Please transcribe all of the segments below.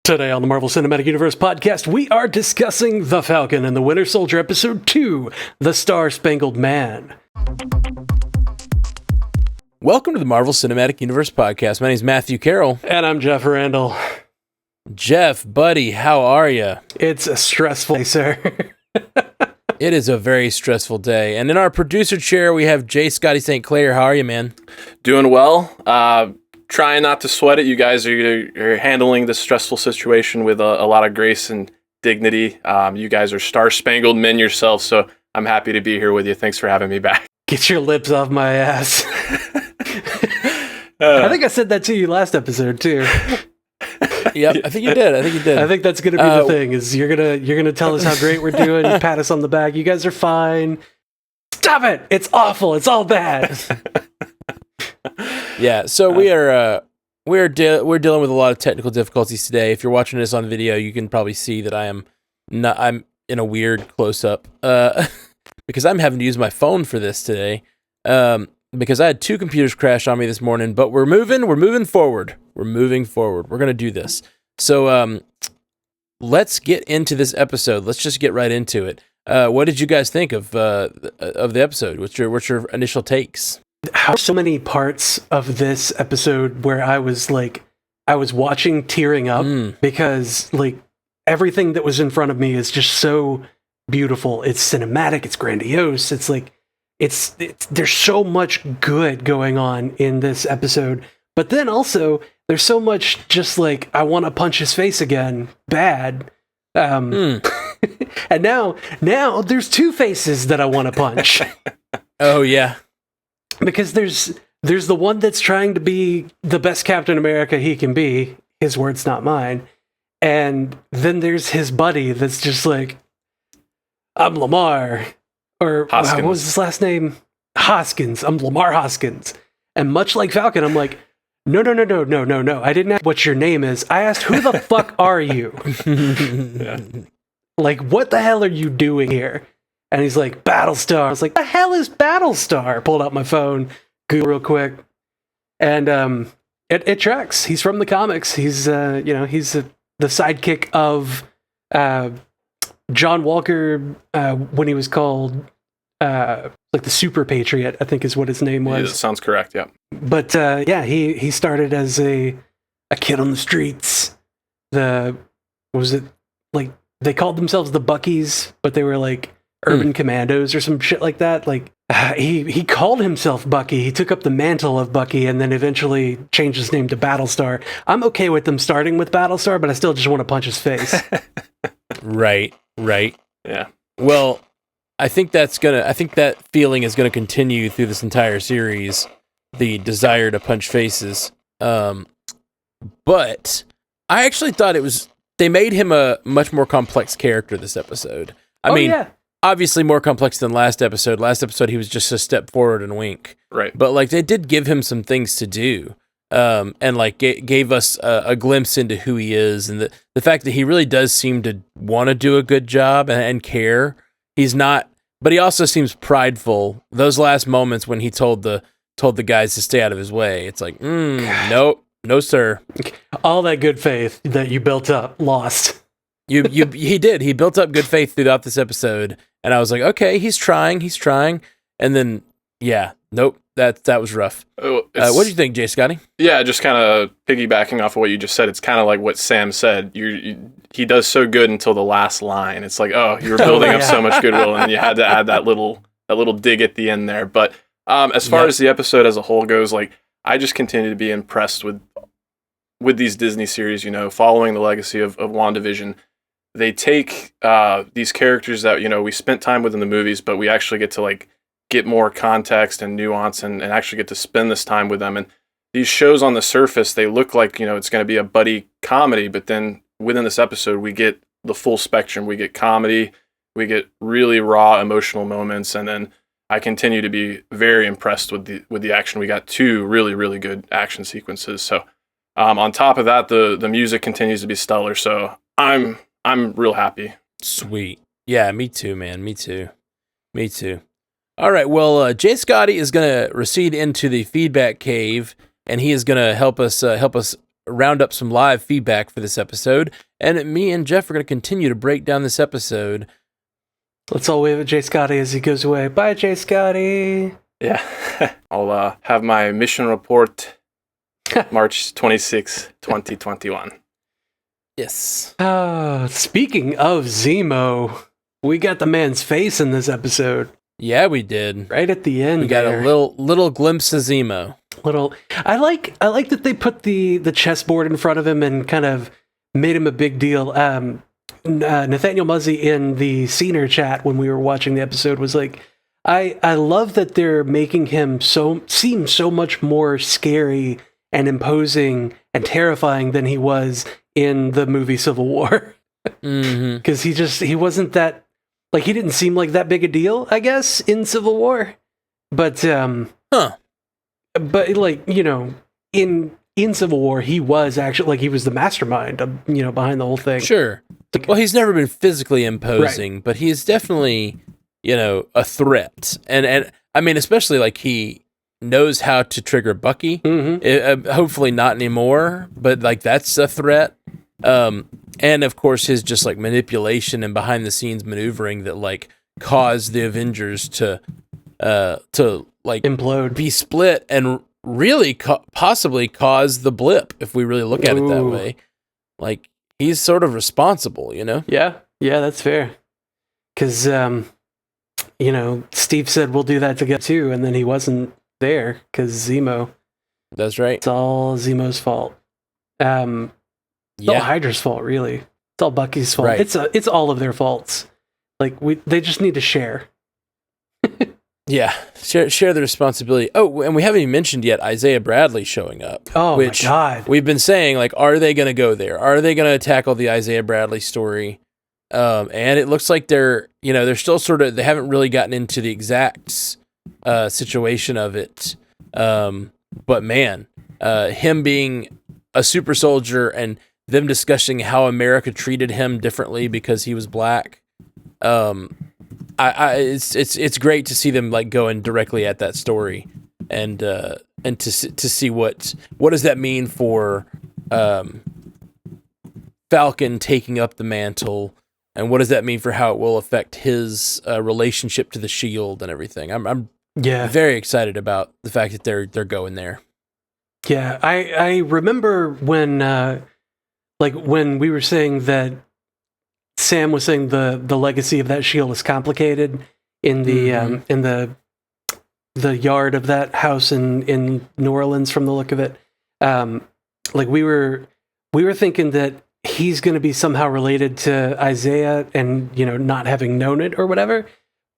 Today on the Marvel Cinematic Universe podcast, we are discussing The Falcon and the Winter Soldier Episode 2, The Star-Spangled Man. Welcome to the Marvel Cinematic Universe podcast. My name is Matthew Carroll. And I'm Jeff Randall. Jeff, buddy, how are you? It's a stressful day, sir. It is a very stressful day. And in our producer chair, we have J. Scotty St. Clair. How are you, man? Doing well. Trying not to sweat it. You guys are handling this stressful situation with a lot of grace and dignity. You guys are star-spangled men yourselves, so I'm happy to be here with you. Thanks for having me back. Get your lips off my ass. I think I said that to you last episode, too. Yep, I think you did. I think that's going to be the thing, is you're gonna tell us how great we're doing, pat us on the back. You guys are fine. Stop it! It's awful. It's all bad. Yeah, so we're dealing with a lot of technical difficulties today. If you're watching this on video, you can probably see that I'm in a weird close-up because I'm having to use my phone for this today because I had two computers crash on me this morning. But we're moving forward. We're going to do this. So let's get into this episode. Let's just get right into it. What did you guys think of the episode? What's your initial takes? How so many parts of this episode where I was watching tearing up because everything that was in front of me is just so beautiful. It's cinematic, it's grandiose. It's there's so much good going on in this episode. But then also there's so much just I want to punch his face again. Bad. And now there's two faces that I want to punch. Oh yeah. Because there's the one that's trying to be the best Captain America he can be. His words, not mine. And then there's his buddy that's just I'm Lamar. Or what was his last name? Hoskins. I'm Lamar Hoskins. And much like Falcon, I'm like, no. I didn't ask what your name is. I asked, who the fuck are you? Yeah. What the hell are you doing here? And he's like, Battlestar. I was like, the hell is Battlestar? Pulled out my phone, Google real quick. And it tracks. He's from the comics. He's he's the sidekick of John Walker when he was called the Super Patriot, I think is what his name was. Yeah, that sounds correct, yeah. But he started as a kid on the streets. They called themselves the Buckies, but they were Urban Commandos or some shit like that. He called himself Bucky. He took up the mantle of Bucky and then eventually changed his name to Battlestar. I'm okay with them starting with Battlestar, but I still just want to punch his face. Right. Yeah. Well, I think that feeling is gonna continue through this entire series. The desire to punch faces. But I actually thought they made him a much more complex character this episode. I mean, obviously more complex than last episode. Last episode, he was just a step forward and wink. Right. But they did give him some things to do. And gave us a glimpse into who he is. And the fact that he really does seem to want to do a good job and care. He's not, but he also seems prideful. Those last moments when he told the guys to stay out of his way. It's nope, no sir. All that good faith that you built up, lost. He did. He built up good faith throughout this episode, and I was like, okay, he's trying, and then nope, that was rough. What do you think, Jay Scotty? Yeah, just kind of piggybacking off of what you just said. It's kind of like what Sam said. He does so good until the last line. It's you were building up so much goodwill, and you had to add that little dig at the end there. But as far as the episode as a whole goes, I just continue to be impressed with these Disney series. Following the legacy of WandaVision. They take these characters that we spent time with in the movies, but we actually get to get more context and nuance and actually get to spend this time with them. And these shows on the surface, they look like it's going to be a buddy comedy, but then within this episode, we get the full spectrum. We get comedy, we get really raw emotional moments, and then I continue to be very impressed with the action. We got two really, really good action sequences. So on top of that, the music continues to be stellar. So I'm real happy. Sweet. Yeah, me too, man. Me too. All right, well, Jay Scotty is going to recede into the feedback cave, and he is going to help us round up some live feedback for this episode, and me and Jeff are going to continue to break down this episode. Let's all wave at Jay Scotty as he goes away. Bye, Jay Scotty. Yeah. I'll have my mission report March 26, 2021. Yes. Speaking of Zemo, we got the man's face in this episode. Yeah, we did. Right at the end. We got a little glimpse of Zemo. I like that they put the chessboard in front of him and kind of made him a big deal. Nathaniel Muzzy in the senior chat when we were watching the episode was like, I love that they're making him seem so much more scary and imposing and terrifying than he was in the movie Civil War. Because he wasn't that, like, he didn't seem like that big a deal, I guess, in Civil War. But but like, you know, in Civil War, he was actually, like, he was the mastermind of, you know, behind the whole thing. Sure. Well, he's never been physically imposing, right, but he is definitely, you know, a threat. And I mean, especially like he knows how to trigger Bucky. Hopefully not anymore, but like that's a threat. And of course his just like manipulation and behind the scenes maneuvering that like caused the Avengers to like implode, be split, and really possibly cause the blip if we really look at it that way. Like he's sort of responsible, you know? Yeah, that's fair. Because you know, Steve said we'll do that together too, and then he wasn't there because Zemo. That's right. It's all Zemo's fault. It's all Hydra's fault, really. It's all Bucky's fault. Right. It's all of their faults. Like they just need to share. Yeah, share the responsibility. Oh, and we haven't even mentioned yet Isaiah Bradley showing up. Oh, which my God. We've been saying, like, are they going to go there? Are they going to tackle the Isaiah Bradley story? And it looks like they're still sort of, they haven't really gotten into the exact situation of it. But man, him being a super soldier and them discussing how America treated him differently because he was black. It's great to see them like going directly at that story, and to see what does that mean for Falcon taking up the mantle, and what does that mean for how it will affect his relationship to the Shield and everything. I'm very excited about the fact that they're going there. Yeah, I remember when when we were saying that Sam was saying the legacy of that shield is complicated in the yard of that house in New Orleans from the look of it. Like we were thinking that he's going to be somehow related to Isaiah and, you know, not having known it or whatever.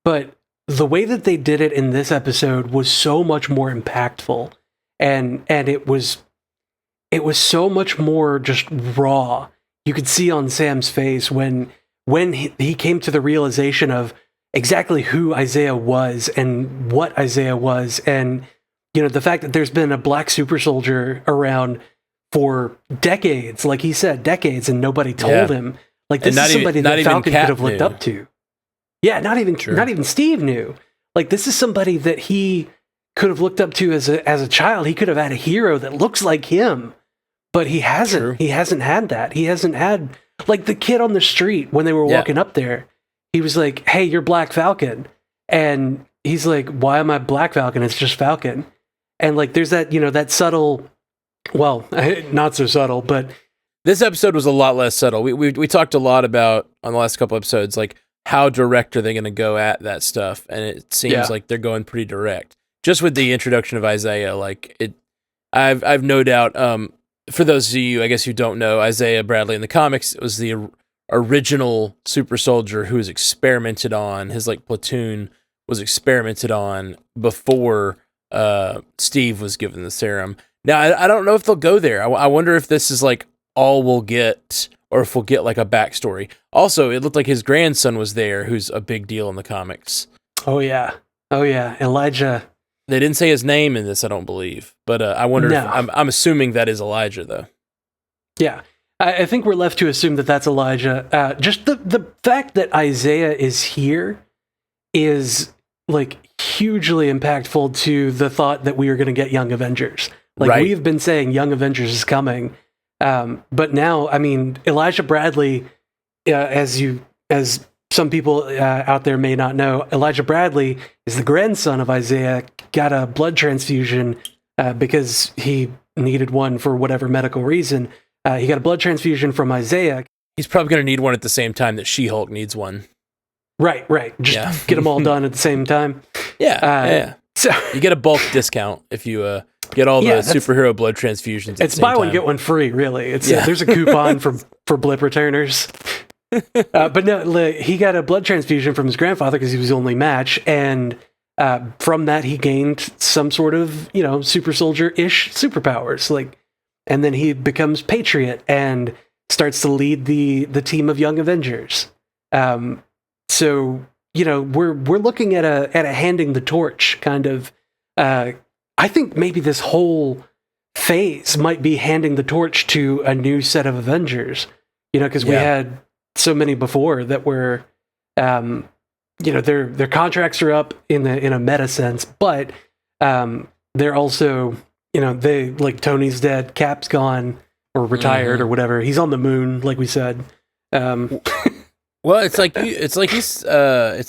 But the way that they did it in this episode was so much more impactful, and it was so much more just raw. You could see on Sam's face when he came to the realization of exactly who Isaiah was and what Isaiah was, and, you know, the fact that there's been a black super soldier around for decades, like he said, decades, and nobody told him. Like, this is somebody that Falcon could have looked up to. Yeah, not even Steve knew. Like, this is somebody that he could have looked up to as a child. He could have had a hero that looks like him, but he hasn't. True. He hasn't had that. He hasn't had, like, the kid on the street when they were walking up there. He was like, "Hey, you're Black Falcon," and he's like, "Why am I Black Falcon? It's just Falcon." And like, there's that, you know, that subtle. Well, not so subtle, but this episode was a lot less subtle. We talked a lot about on the last couple episodes, like, how direct are they going to go at that stuff, and it seems like they're going pretty direct. Just with the introduction of Isaiah, like it, I've no doubt. For those of you, I guess, who don't know, Isaiah Bradley in the comics was the original super soldier who was experimented on. His like platoon was experimented on before Steve was given the serum. Now, I don't know if they'll go there. I wonder if this is like all we'll get, or if we'll get like a backstory. Also, it looked like his grandson was there, who's a big deal in the comics. Oh yeah, Elijah. They didn't say his name in this, I don't believe, but I wonder. No. If, I'm assuming that is Elijah, though. Yeah, I think we're left to assume that that's Elijah. Just the fact that Isaiah is here is like hugely impactful to the thought that we are going to get Young Avengers. Like, we have been saying Young Avengers is coming But now, I mean, Elijah Bradley, as some people out there may not know, Elijah Bradley is the grandson of Isaiah, got a blood transfusion because he needed one for whatever medical reason. He got a blood transfusion from Isaiah. He's probably going to need one at the same time that She-Hulk needs one. Right. Just get them all done at the same time. Yeah. So you get a bulk discount if you get all the superhero blood transfusions. It's buy one get one free. Really, it's there's a coupon for blip returners. But no, he got a blood transfusion from his grandfather because he was the only match, and from that he gained some sort of super soldier-ish superpowers. And then he becomes Patriot and starts to lead the team of Young Avengers. So we're looking at a handing the torch kind of. I think maybe this whole phase might be handing the torch to a new set of Avengers. Because we had so many before that were, their contracts are up in a meta sense, but they're also, they like Tony's dead, Cap's gone or retired or whatever. He's on the moon, like we said. Well, it's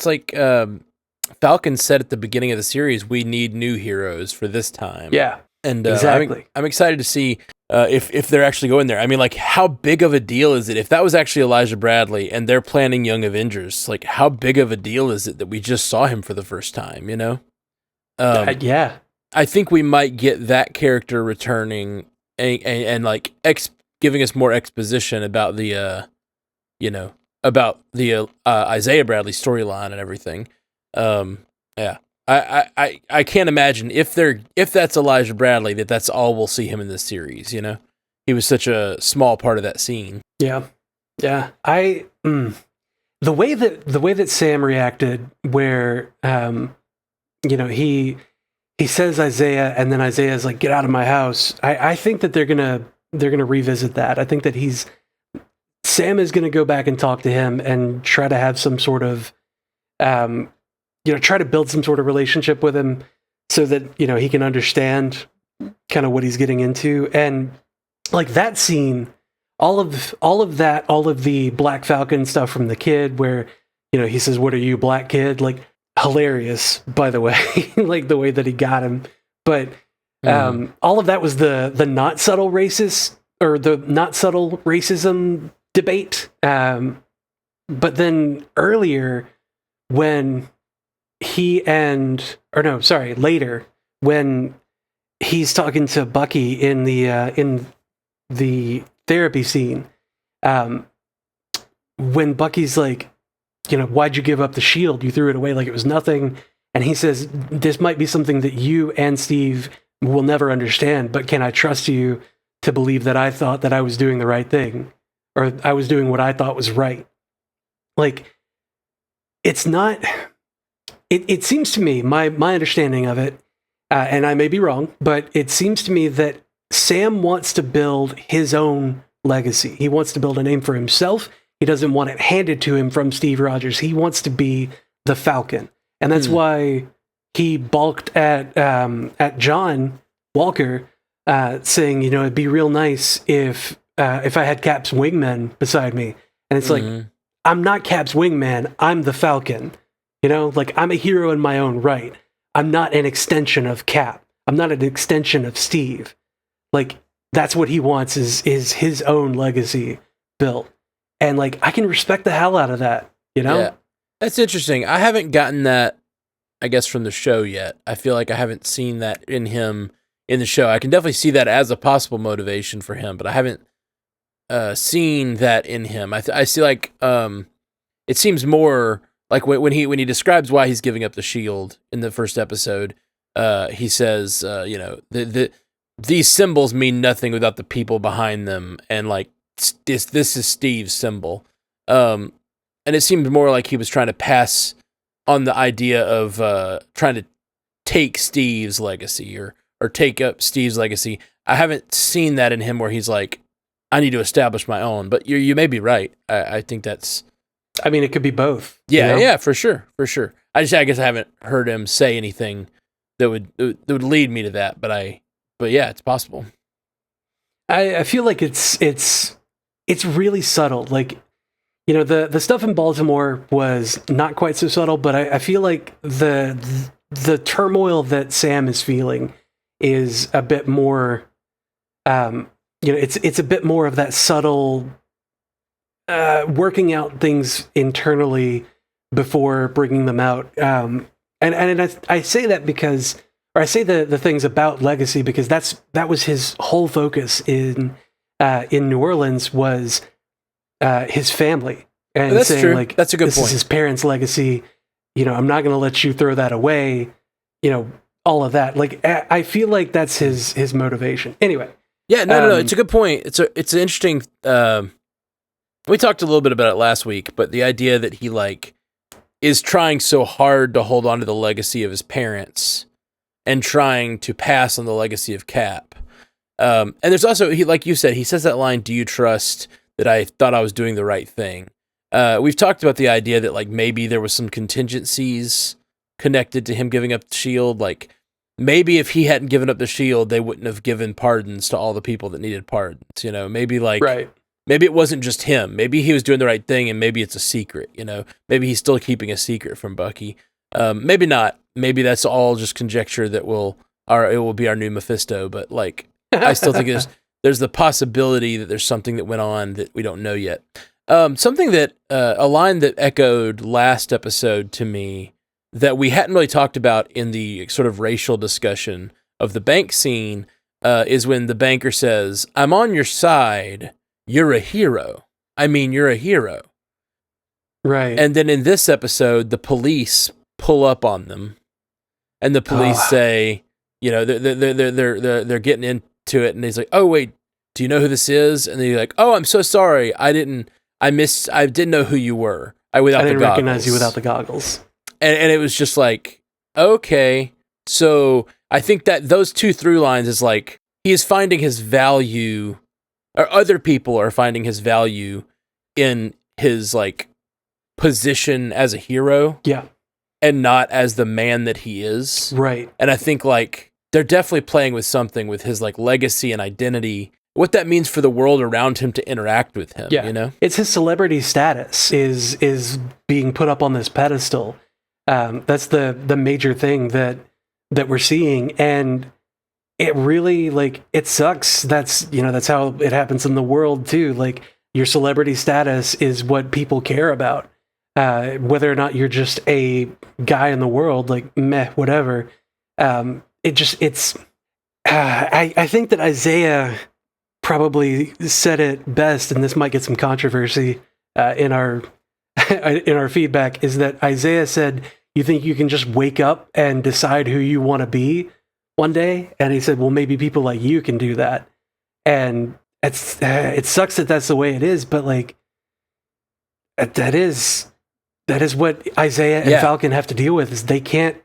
like Falcon said at the beginning of the series, we need new heroes for this time. Yeah, and exactly. I'm excited to see if they're actually going there. I mean, like, how big of a deal is it if that was actually Elijah Bradley and they're planning Young Avengers? Like, how big of a deal is it that we just saw him for the first time? Yeah. I think we might get that character returning and like giving us more exposition about the Isaiah Bradley storyline and everything. I can't imagine if that's Elijah Bradley that's all we'll see him in this series. He was such a small part of that scene. Yeah. The way that Sam reacted, where he says Isaiah, and then Isaiah's like, "Get out of my house." I think that they're gonna revisit that. I think that Sam is gonna go back and talk to him and try to have some sort of try to build some sort of relationship with him so that, he can understand kind of what he's getting into. And like that scene, all of the Black Falcon stuff from the kid where, he says, "What are you, black kid?" Like, hilarious, by the way, like the way that he got him. But all of that was the not subtle racist or the not subtle racism debate. But then earlier when later when he's talking to Bucky in the therapy scene, when Bucky's like, "Why'd you give up the shield? You threw it away like it was nothing." And he says, "This might be something that you and Steve will never understand, but can I trust you to believe that I thought that I was doing the right thing, or I was doing what I thought was right?" Like, it's not. It seems to me, my understanding of it, and I may be wrong, but it seems to me that Sam wants to build his own legacy. He wants to build a name for himself. He doesn't want it handed to him from Steve Rogers. He wants to be the Falcon, and that's why he balked at John Walker, saying, "It'd be real nice if I had Cap's wingman beside me." And it's like, I'm not Cap's wingman. I'm the Falcon. Like, I'm a hero in my own right. I'm not an extension of Cap. I'm not an extension of Steve. Like, that's what he wants is his own legacy built. And like, I can respect the hell out of that, Yeah. That's interesting. I haven't gotten that, I guess, from the show yet. I feel like I haven't seen that in him in the show. I can definitely see that as a possible motivation for him, but I haven't seen that in him. I see like, it seems more like when he describes why he's giving up the shield in the first episode, he says, these symbols mean nothing without the people behind them, and like this is Steve's symbol, and it seemed more like he was trying to pass on the idea of trying to take Steve's legacy or take up Steve's legacy. I haven't seen that in him where he's like, I need to establish my own. But you may be right. I think that's. I mean, it could be both. Yeah, yeah, for sure. I guess I haven't heard him say anything that would lead me to that. But yeah, it's possible. I feel like it's really subtle. Like, you know, the stuff in Baltimore was not quite so subtle, but I feel like the turmoil that Sam is feeling is a bit more, it's a bit more of that subtle working out things internally before bringing them out. And I say that because, or I say the things about Legacy because that was his whole focus in New Orleans was his family, and that's saying true. like That's a good this point. is his parents' legacy. You know, I'm not going to let you throw that away. You know, all of that. Like I feel like that's his motivation. Anyway. Yeah, no. It's a good point. It's an interesting. We talked a little bit about it last week, but the idea that he like is trying so hard to hold on to the legacy of his parents and trying to pass on the legacy of Cap. And there's also he, like you said, he says that line, "Do you trust that I thought I was doing the right thing?" We've talked about the idea that like maybe there was some contingencies connected to him giving up the shield. Like maybe if he hadn't given up the shield, they wouldn't have given pardons to all the people that needed pardons. You know, maybe like Right. maybe it wasn't just him. Maybe he was doing the right thing, and maybe it's a secret. You know, maybe he's still keeping a secret from Bucky. Maybe not. Maybe that's all just conjecture that it will be our new Mephisto. But like, I still think there's the possibility that there's something that went on that we don't know yet. Something that a line that echoed last episode to me that we hadn't really talked about in the sort of racial discussion of the bank scene is when the banker says, "I'm on your side. You're a hero. I mean, you're a hero." Right. And then in this episode, the police pull up on them, and the police say, you know, they're getting into it, and he's like, "Oh wait, do you know who this is?" And they're like, "Oh, I'm so sorry. I didn't know who you were. I didn't recognize you without the goggles." And it was just like, okay. So I think that those two through lines is like he is finding his value, or other people are finding his value in his like position as a hero. Yeah. And not as the man that he is. Right. And I think like they're definitely playing with something with his like legacy and identity, what that means for the world around him to interact with him. Yeah. You know, it's his celebrity status is being put up on this pedestal. That's the major thing that we're seeing, and it really like it sucks. That's how it happens in the world too. Like your celebrity status is what people care about. Whether or not you're just a guy in the world, like meh, whatever. I think that Isaiah probably said it best, and this might get some controversy in our feedback. Is that Isaiah said, "You think you can just wake up and decide who you want to be one day?" And he said, "Well, maybe people like you can do that." And it sucks that that's the way it is, but like that is what Isaiah and Falcon have to deal with. Is they can't,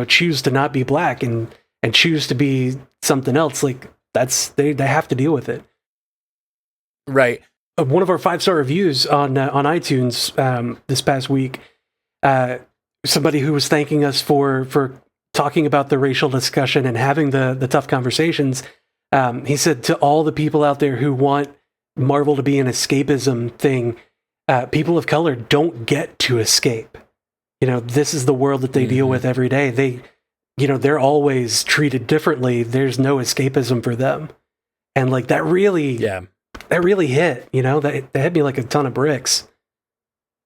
choose to not be black and choose to be something else. Like they have to deal with it. Right. One of our 5-star reviews on iTunes this past week, somebody who was thanking us for talking about the racial discussion and having the tough conversations. He said, to all the people out there who want Marvel to be an escapism thing, people of color don't get to escape. This is the world that they deal with every day. They're always treated differently. There's no escapism for them. And like that really hit, that hit me like a ton of bricks.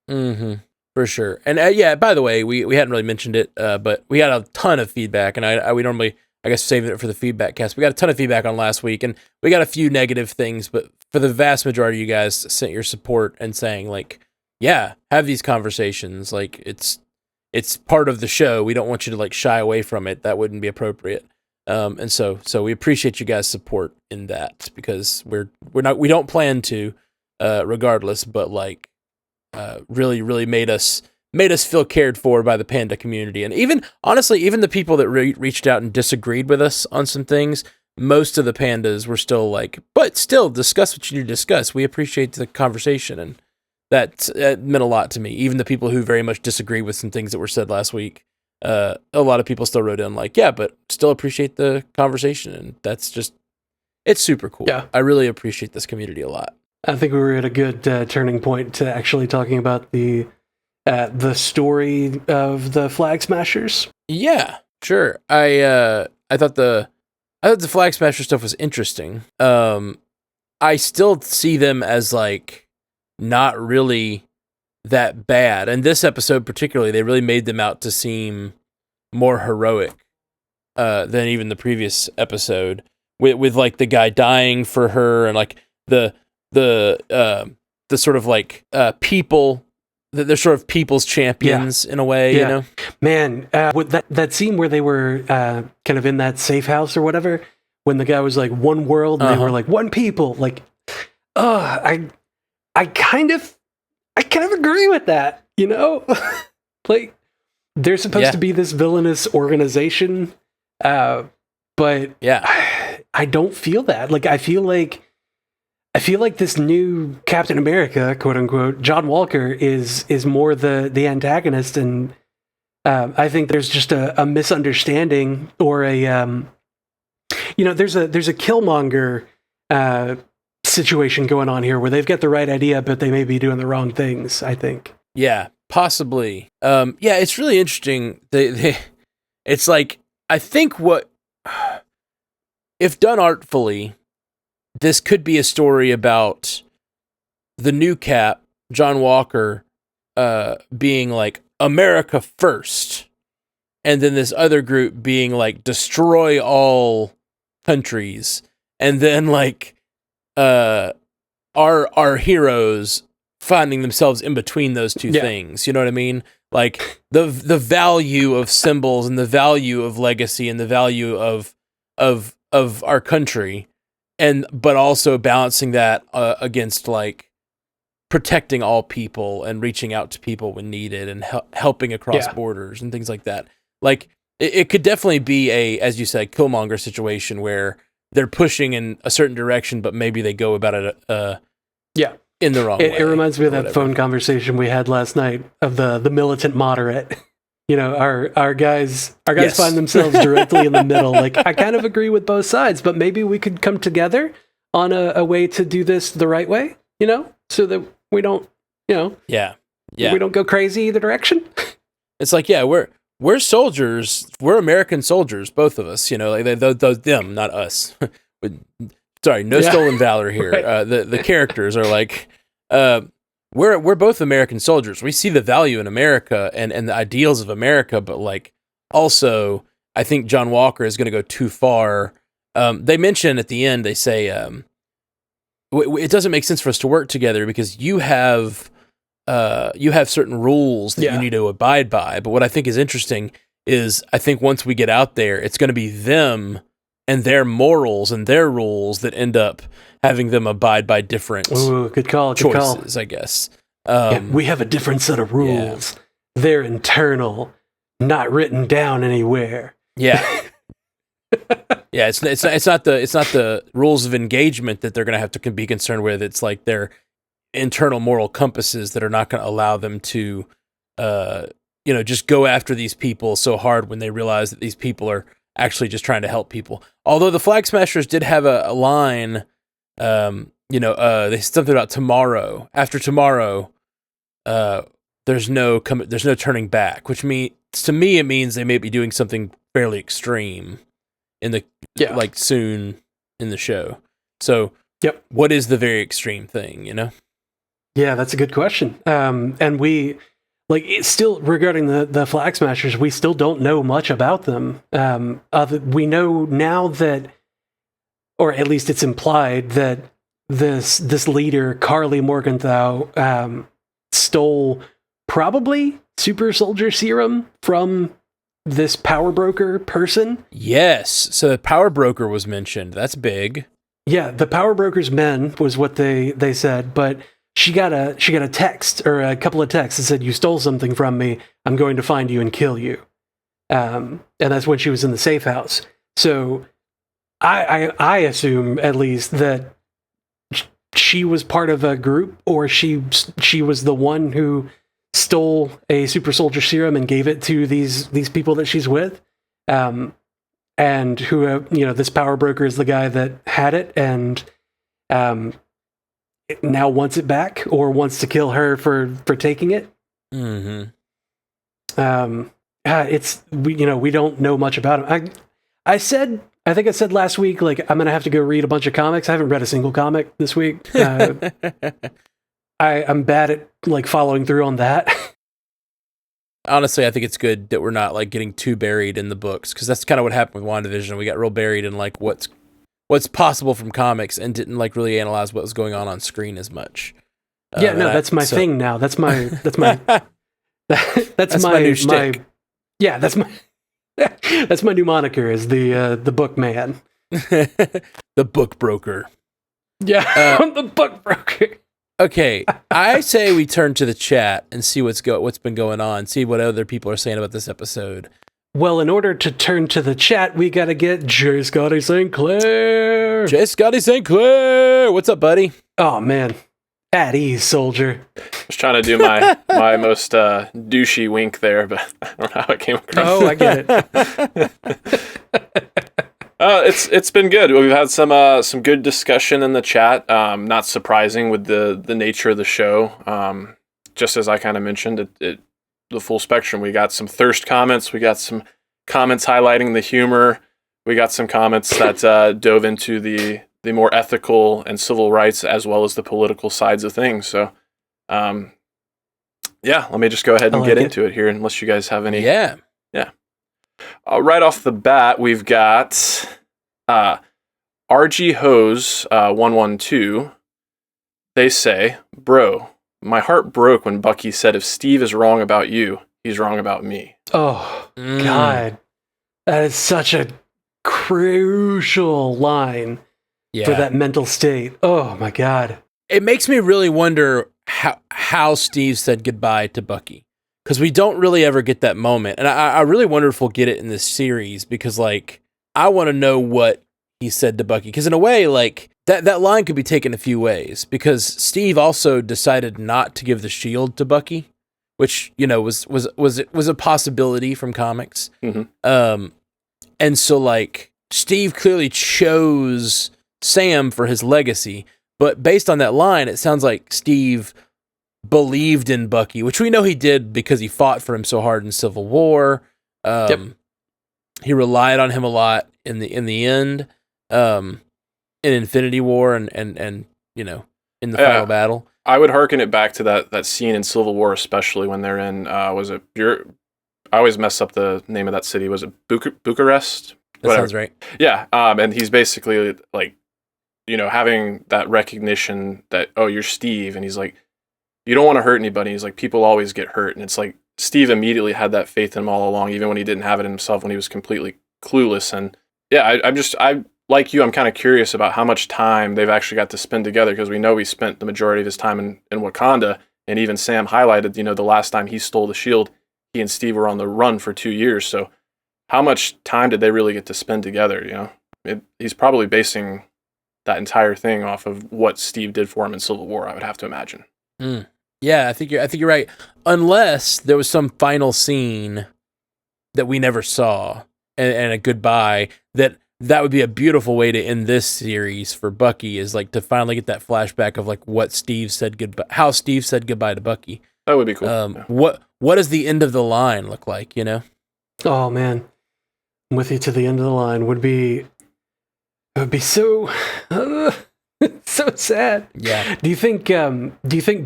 Mm-hmm. For sure. And by the way, we hadn't really mentioned it, but we got a ton of feedback, and we normally, I guess, saving it for the feedback cast. We got a ton of feedback on last week, and we got a few negative things, but for the vast majority of you guys sent your support and saying like, yeah, have these conversations. Like it's part of the show. We don't want you to like shy away from it. That wouldn't be appropriate. And so we appreciate you guys' support in that, because we don't plan to, regardless, but like, really made us feel cared for by the Panda community. And even the people that reached out and disagreed with us on some things, most of the Pandas were still like, but still discuss what you need to discuss. We appreciate the conversation. And that meant a lot to me. Even the people who very much disagree with some things that were said last week, a lot of people still wrote in like, yeah, but still appreciate the conversation. And that's just, it's super cool. Yeah. I really appreciate this community a lot. I think we were at a good turning point to actually talking about the story of the Flag Smashers. Yeah, sure. I thought the Flag Smasher stuff was interesting. I still see them as like not really that bad. And this episode particularly, they really made them out to seem more heroic than even the previous episode, with like the guy dying for her, and like the sort of like people. They're sort of people's champions in a way, you know? Man, with that scene where they were kind of in that safe house or whatever, when the guy was like one world and they were like one people, like, I kind of agree with that, you know? Like, they're supposed to be this villainous organization, but I don't feel that. Like, I feel like this new Captain America, quote unquote, John Walker is more the antagonist, and I think there's just a misunderstanding or a there's a Killmonger situation going on here where they've got the right idea, but they may be doing the wrong things. I think. Yeah, possibly. It's really interesting. It's like, I think what, if done artfully, this could be a story about the new Cap, John Walker, being like America first, and then this other group being like destroy all countries, and then like our heroes finding themselves in between those two things. You know what I mean? Like the value of symbols and the value of legacy and the value of our country. But also balancing that against like protecting all people and reaching out to people when needed and helping across borders and things like that. Like it could definitely be as you said, Killmonger situation where they're pushing in a certain direction, but maybe they go about it in the wrong way. It reminds me of that phone conversation we had last night of the militant moderate. You know, our guys find themselves directly in the middle. Like, I kind of agree with both sides, but maybe we could come together on a way to do this the right way, you know, so that we don't, we don't go crazy either direction. It's like, we're soldiers. We're American soldiers, both of us, you know, like them, not us. Sorry, no stolen valor here. Right. The characters are like, We're both American soldiers. We see the value in America and the ideals of America, but like also I think John Walker is going to go too far. They mention at the end, they say it doesn't make sense for us to work together because you have certain rules that you need to abide by. But what I think is interesting is I think once we get out there, it's going to be them and their morals and their rules that end up having them abide by different choices, I guess. We have a different set of rules. Yeah. They're internal, not written down anywhere. Yeah. Yeah, it's not the rules of engagement that they're going to have to be concerned with. It's like their internal moral compasses that are not going to allow them to just go after these people so hard when they realize that these people are actually just trying to help people. Although the Flag Smashers did have a line, they said something about tomorrow. After tomorrow, there's no turning back, which means to me it means they may be doing something fairly extreme in the soon in the show. So, what is the very extreme thing? You know? Yeah, that's a good question. And we. Like, it's still, regarding the Flag Smashers, we still don't know much about them. We know now that, or at least it's implied, that this leader, Carly Morgenthau, stole probably super soldier serum from this power broker person. Yes, so the power broker was mentioned. That's big. Yeah, the power broker's men was what they said, but She got a text or a couple of texts that said, "You stole something from me. I'm going to find you and kill you." And that's when she was in the safe house. So I assume at least that she was part of a group, or she was the one who stole a super soldier serum and gave it to these people that she's with. and who this power broker is the guy that had it, and it now wants it back or wants to kill her for taking it. Mm-hmm. We don't know much about him. I think I said last week, like, I'm gonna have to go read a bunch of comics. I haven't read a single comic this week. I'm bad at like following through on that. Honestly, I think it's good that we're not like getting too buried in the books, because that's kind of what happened with WandaVision. We got real buried in like what's possible from comics and didn't like really analyze what was going on screen as much. That's my thing now. That's my that's my new shtick. That's my new moniker, is the book man. The book broker. Yeah, I'm the book broker. Okay, I say we turn to the chat and see what's been going on, see what other people are saying about this episode. Well, in order to turn to the chat, we gotta get J. Scotty St. Clair. J. Scotty St. Clair, what's up, buddy? Oh man, at ease, soldier. I was trying to do my most douchey wink there, but I don't know how it came across. Oh, I get it. It's been good. We've had some good discussion in the chat. Not surprising with the nature of the show. Just as I kind of mentioned, the full spectrum. We got some thirst comments. We got some comments highlighting the humor. We got some comments that dove into the more ethical and civil rights as well as the political sides of things. So, let me just go ahead and get into it here, unless you guys have any. Yeah. Right off the bat, we've got RG Hose 112. They say, "Bro, my heart broke when Bucky said if Steve is wrong about you, he's wrong about me." Oh, God. That is such a crucial line for that mental state. Oh, my God. It makes me really wonder how Steve said goodbye to Bucky, because we don't really ever get that moment. And I really wonder if we'll get it in this series, because, like, I want to know what he said to Bucky. Because in a way, like, that line could be taken a few ways, because Steve also decided not to give the shield to Bucky, which, was a possibility from comics. Mm-hmm. And so, like, Steve clearly chose Sam for his legacy, but based on that line, it sounds like Steve believed in Bucky, which we know he did because he fought for him so hard in Civil War. He relied on him a lot in the end, in Infinity War, and in the final battle. I would hearken it back to that scene in Civil War, especially when they're in I always mess up the name of that city. Was it Bucharest? That sounds right. Yeah, and he's basically like, having that recognition that, oh, you're Steve, and he's like, you don't want to hurt anybody. He's like, people always get hurt, and it's like Steve immediately had that faith in him all along, even when he didn't have it in himself, when he was completely clueless. And yeah, I like you, I'm kind of curious about how much time they've actually got to spend together, because we know he spent the majority of his time in Wakanda, and even Sam highlighted, the last time he stole the shield, he and Steve were on the run for 2 years. So how much time did they really get to spend together? He's probably basing that entire thing off of what Steve did for him in Civil War, I would have to imagine. Yeah, I think you're right. Unless there was some final scene that we never saw, and a goodbye, that would be a beautiful way to end this series for Bucky, is like to finally get that flashback of like what Steve said goodbye, how Steve said goodbye to Bucky. That would be cool. What does the end of the line look like? Oh man, I'm with you to the end of the line. It would be so so sad. Yeah. Do you think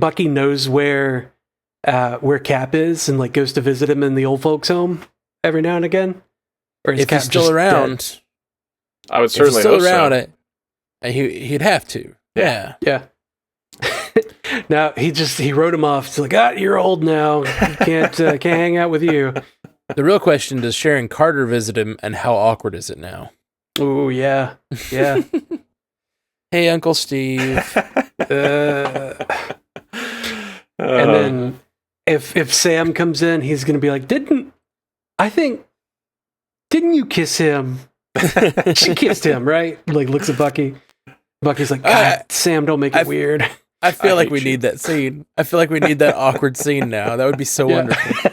Bucky knows where Cap is, and like goes to visit him in the old folks' home every now and again? Or is if Cap he's still around, dead? I would certainly still hope around so. it. He'd have to. Yeah. Now he wrote him off. It's like, you're old now. Can't hang out with you. The real question: does Sharon Carter visit him, and how awkward is it now? Oh yeah. Hey, Uncle Steve. And then if Sam comes in, he's gonna be like, didn't you kiss him? She kissed him, right? Like, looks at Bucky. Bucky's like, God, Sam, don't make it weird. I feel like we need that scene. I feel like we need that awkward scene now. That would be so wonderful.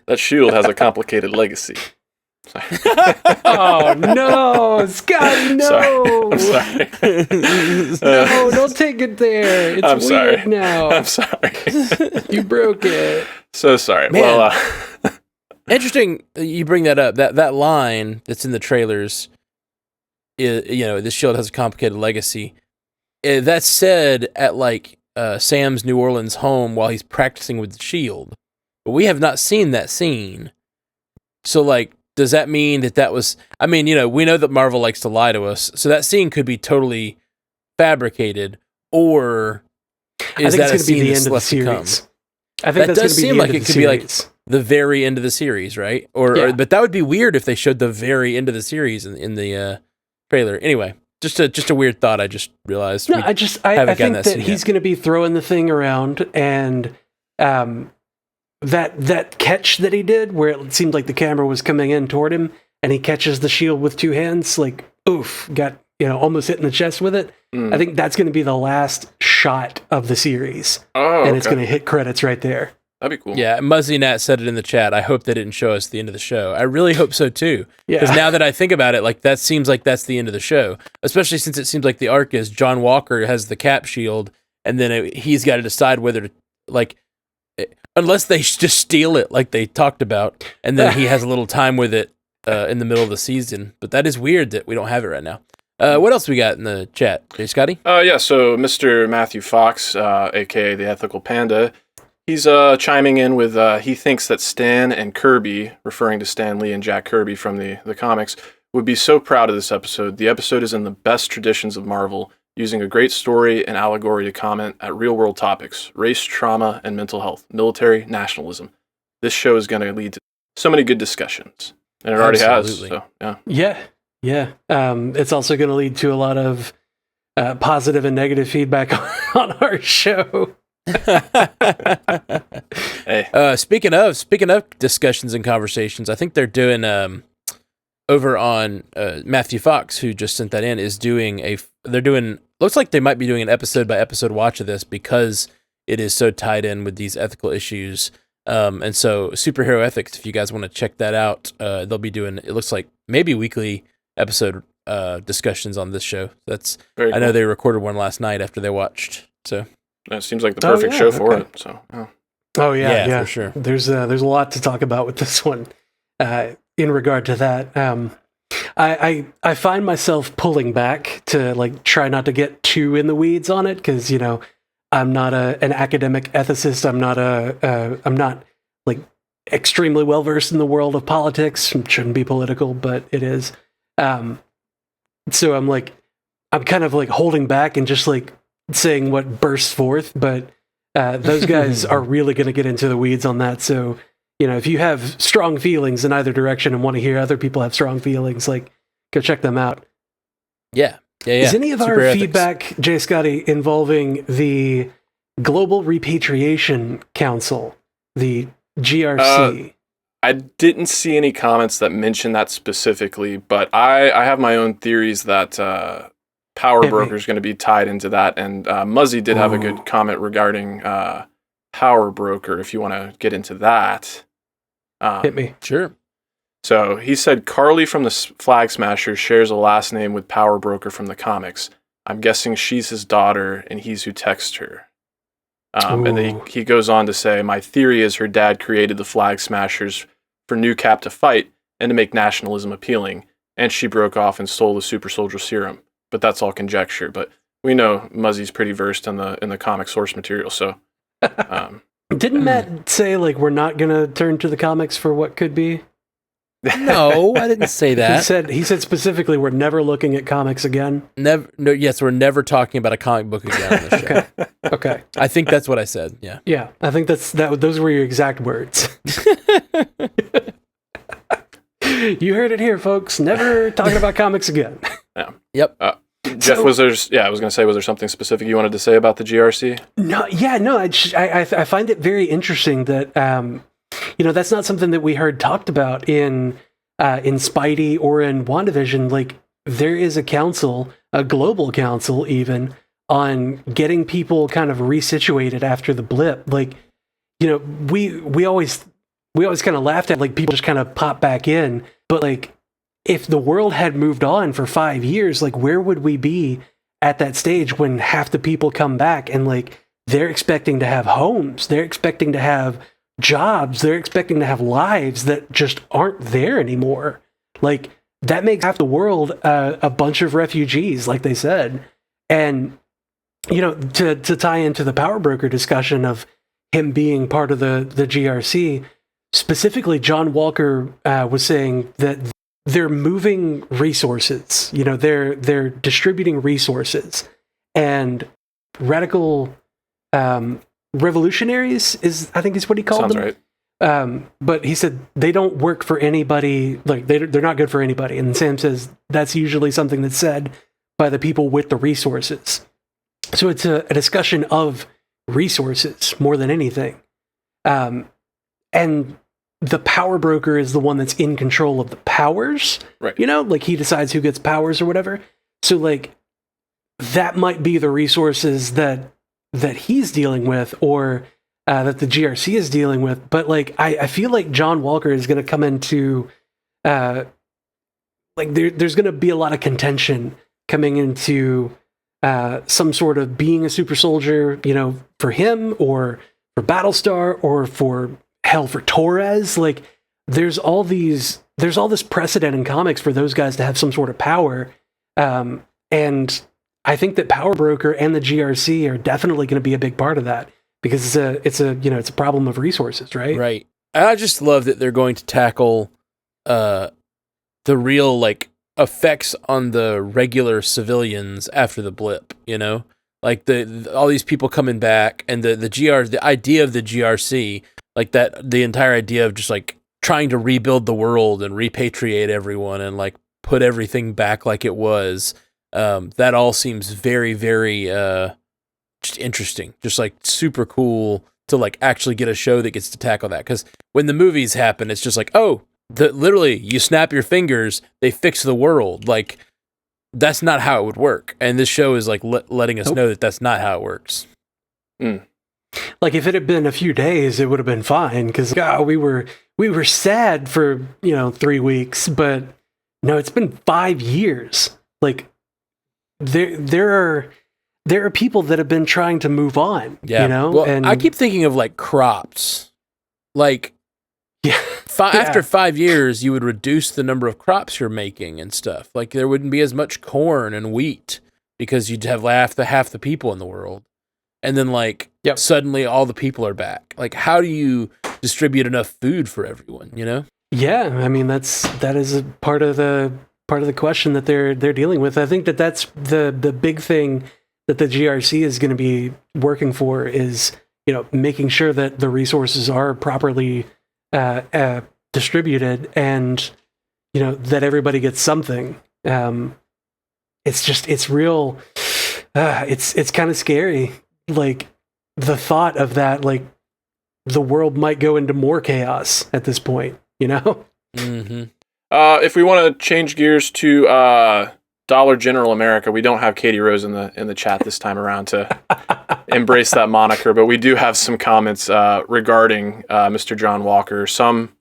That shield has a complicated legacy. Oh no, Scotty, no! I'm sorry. No, don't take it there. It's I'm weird sorry. now. I'm sorry. You broke it. So sorry. Man. Well, Interesting you bring that up. That line that's in the trailers, this shield has a complicated legacy. That's said at like Sam's New Orleans home while he's practicing with the shield. But we have not seen that scene. So like, does that mean that was... I mean, we know that Marvel likes to lie to us, so that scene could be totally fabricated, or is that a scene that's left to come? I think that does seem like it could be like the very end of the series, right? But that would be weird if they showed the very end of the series in the trailer. Anyway, just a weird thought I just realized. No, I think that he's going to be throwing the thing around, and that catch that he did, where it seemed like the camera was coming in toward him, and he catches the shield with two hands, like, oof, got, almost hit in the chest with it. I think that's going to be the last shot of the series. And it's going to hit credits right there. That'd be cool. Yeah, Muzzy Nat said it in the chat. I hope they didn't show us the end of the show. I really hope so too. Because now that I think about it, like that seems like that's the end of the show. Especially since it seems like the arc is John Walker has the Cap shield, and then he's got to decide whether to, like, unless they just steal it like they talked about, and then he has a little time with it in the middle of the season. But that is weird that we don't have it right now. What else we got in the chat? Hey, Scotty? Yeah, so Mr. Matthew Fox, a.k.a. the Ethical Panda, he's chiming in with, he thinks that Stan and Kirby, referring to Stan Lee and Jack Kirby from the comics, would be so proud of this episode. The episode is in the best traditions of Marvel, using a great story and allegory to comment at real-world topics, race, trauma, and mental health, military, nationalism. This show is going to lead to so many good discussions, and it already has. So, yeah. Yeah. It's also going to lead to a lot of positive and negative feedback on our show. Hey. Speaking of discussions and conversations, I think they're doing over on Matthew Fox, who just sent that in, looks like they might be doing an episode by episode watch of this because it is so tied in with these ethical issues. And so Superhero Ethics, if you guys want to check that out, they'll be doing, it looks like maybe weekly episode discussions on this show. That's very cool. I know they recorded one last night after they watched. So that seems like the perfect show for it. So yeah, for sure. There's a lot to talk about with this one. In regard to that, I find myself pulling back to like try not to get too in the weeds on it because I'm not an academic ethicist. I'm not like extremely well versed in the world of politics. It shouldn't be political, but it is. So I'm kind of like holding back and just like saying what bursts forth. But those guys are really going to get into the weeds on that. So if you have strong feelings in either direction and want to hear other people have strong feelings, like go check them out. Yeah. Is any of our feedback, Jay Scotty, involving the Global Repatriation Council, the GRC? I didn't see any comments that mention that specifically, but I have my own theories that Power Broker is going to be tied into that. And Muzzy did have a good comment regarding Power Broker, if you want to get into that. Hit me. Sure. So he said Carly from the Flag Smashers shares a last name with Power Broker from the comics. I'm guessing she's his daughter, and he's who texted her. And then he goes on to say, my theory is her dad created the Flag Smashers for New Cap to fight and to make nationalism appealing, and she broke off and stole the super soldier serum. But that's all conjecture. But we know Muzzy's pretty versed in the comic source material, so... Didn't Matt say, like, we're not going to turn to the comics for what could be? No, I didn't say that. He said specifically, we're never looking at comics again. Yes, we're never talking about a comic book again on this show. Okay. I think that's what I said. Yeah. Yeah, I think those were your exact words. You heard it here, folks. Never talking about comics again. Yeah. Yep. Jeff, was there something specific you wanted to say about the GRC? No. I find it very interesting that that's not something that we heard talked about in Spidey or in WandaVision. Like, there is a council, a global council even, on getting people kind of resituated after the blip. Like, we always we always kind of laughed at, like, people just kind of pop back in. But, like, if the world had moved on for 5 years, like, where would we be at that stage when half the people come back and, like, they're expecting to have homes, they're expecting to have jobs, they're expecting to have lives that just aren't there anymore. Like, that makes half the world a bunch of refugees, like they said. And, you know, to tie into the power broker discussion of him being part of the GRC, specifically, John Walker was saying that they're moving resources. You know, they're distributing resources, and radical revolutionaries I think is what he called them. Sounds right. But he said they don't work for anybody. Like, they're not good for anybody. And Sam says that's usually something that's said by the people with the resources. So it's a discussion of resources more than anything. And the power broker is the one that's in control of the powers. Right. You know, like, he decides who gets powers or whatever. So, like, that might be the resources that he's dealing with, or that the GRC is dealing with. But, like, I feel like John Walker is going to come into, like, there's going to be a lot of contention coming into some sort of being a super soldier, you know, for him, or for Battlestar, or for Torres. Like, there's all this precedent in comics for those guys to have some sort of power. And I think that Power Broker and the GRC are definitely going to be a big part of that, because it's a problem of resources, right? Right. I just love that they're going to tackle the real, like, effects on the regular civilians after the blip, you know? Like, all these people coming back, and the idea of the GRC, like, that the entire idea of just, like, trying to rebuild the world and repatriate everyone and, like, put everything back like it was. That all seems very, very just interesting, just, like, super cool to, like, actually get a show that gets to tackle that. Because when the movies happen, it's just like, oh, literally, you snap your fingers, they fix the world. Like, that's not how it would work. And this show is, like, letting us know that that's not how it works. Mm. Like, if it had been a few days, it would have been fine, because we were sad for 3 weeks, but no, it's been 5 years. Like, there are people that have been trying to move on. Yeah, you know. Well, and I keep thinking of, like, crops. Like, yeah, after 5 years, you would reduce the number of crops you're making and stuff. Like, there wouldn't be as much corn and wheat because you'd have half the people in the world. And then, like, suddenly all the people are back. Like, how do you distribute enough food for everyone, you know? Yeah, I mean, that is a part of the question that they're dealing with. I think that's the big thing that the GRC is going to be working for, is, making sure that the resources are properly distributed, and, that everybody gets something. It's real. It's kind of scary. Like, the thought of that, like, the world might go into more chaos at this point, you know? Mm-hmm. If we want to change gears to Dollar General America, we don't have Katie Rose in the chat this time around to embrace that moniker, but we do have some comments regarding Mr. John Walker. Some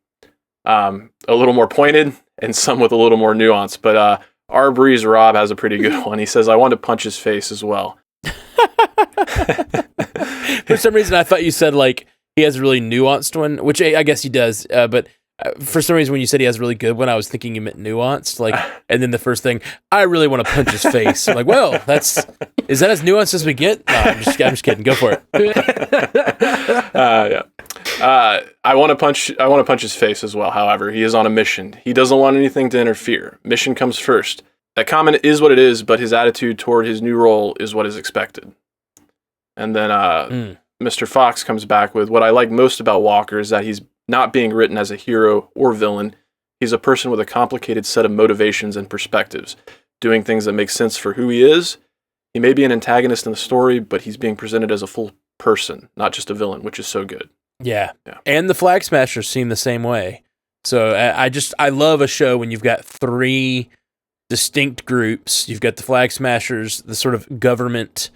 a little more pointed, and some with a little more nuance. But our Breeze Rob has a pretty good one. He says, "I want to punch his face as well." For some reason, I thought you said, like, he has a really nuanced one, which I guess he does. But for some reason, when you said he has a really good one, I was thinking you meant nuanced. Like, and then the first thing, I really want to punch his face. I'm like, well, is that as nuanced as we get? No, I'm just kidding. Go for it. Yeah. I want to punch his face as well. However, he is on a mission. He doesn't want anything to interfere. Mission comes first. That comment is what it is, but his attitude toward his new role is what is expected. And then Mr. Fox comes back with, what I like most about Walker is that he's not being written as a hero or villain. He's a person with a complicated set of motivations and perspectives, doing things that make sense for who he is. He may be an antagonist in the story, but he's being presented as a full person, not just a villain, which is so good. Yeah. And the Flag Smashers seem the same way. So I love a show when you've got 3 distinct groups. You've got the Flag Smashers, the sort of government,